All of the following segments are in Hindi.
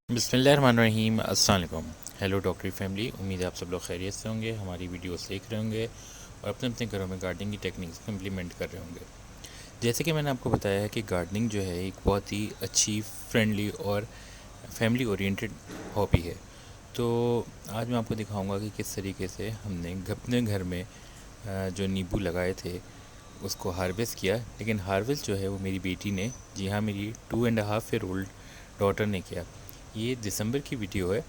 बिस्मिल्लाहिर्रहमानिर्रहीम। अस्सलाम वालेकुम। हेलो डॉक्टरी फैमिली, उम्मीद है आप सब लोग खैरियत से होंगे, हमारी वीडियोस देख रहे होंगे और अपने अपने घरों में गार्डनिंग की टेक्निक्स को इम्प्लीमेंट कर रहे होंगे। जैसे कि मैंने आपको बताया है कि गार्डनिंग जो है एक बहुत ही अच्छी, फ्रेंडली और फैमिली ओरिएंटेड हॉबी है। तो आज मैं आपको दिखाऊंगा कि किस तरीके से हमने अपने घर में जो नींबू लगाए थे उसको हार्वेस्ट किया। लेकिन हार्वेस्ट जो है वो मेरी बेटी ने, जी हाँ, मेरी 2.5 ईयर ओल्ड डॉटर ने किया। ये दिसंबर की वीडियो है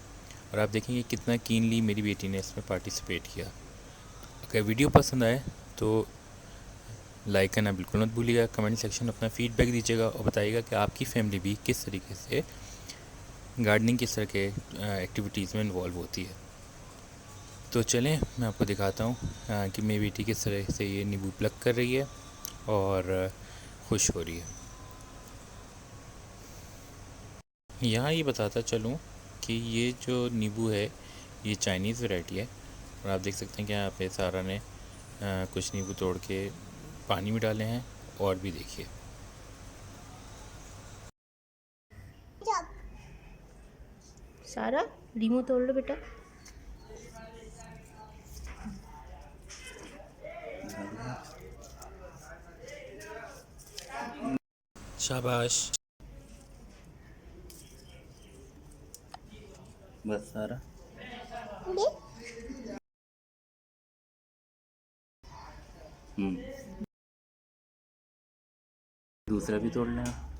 और आप देखेंगे कितना कीनली मेरी बेटी ने इसमें पार्टिसिपेट किया। अगर वीडियो पसंद आए तो लाइक करना बिल्कुल मत भूलिएगा। कमेंट सेक्शन में अपना फीडबैक दीजिएगा और बताइएगा कि आपकी फैमिली भी किस तरीके से गार्डनिंग किस तरह के एक्टिविटीज़ में इन्वॉल्व होती है। तो चलें मैं आपको दिखाता हूँ कि मेरी बेटी किस तरह से ये नींबू प्लक कर रही है और खुश हो रही है। यहाँ ये बताता चलूँ कि ये जो नींबू है ये चाइनीज़ वैरायटी है और आप देख सकते हैं कि यहाँ पे सारा ने कुछ नींबू तोड़ के पानी में डाले हैं। और भी देखिए, सारा लीमू तोड़ लो बेटा। शाबाश। बस सारा। दूसरा भी तोड़ लें आप।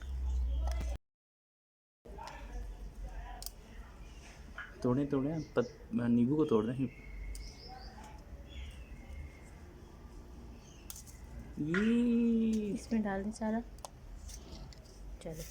तोड़ें तोड़ें नींबू को तोड़ दें। ये इसमें डाल दें सारा। चलो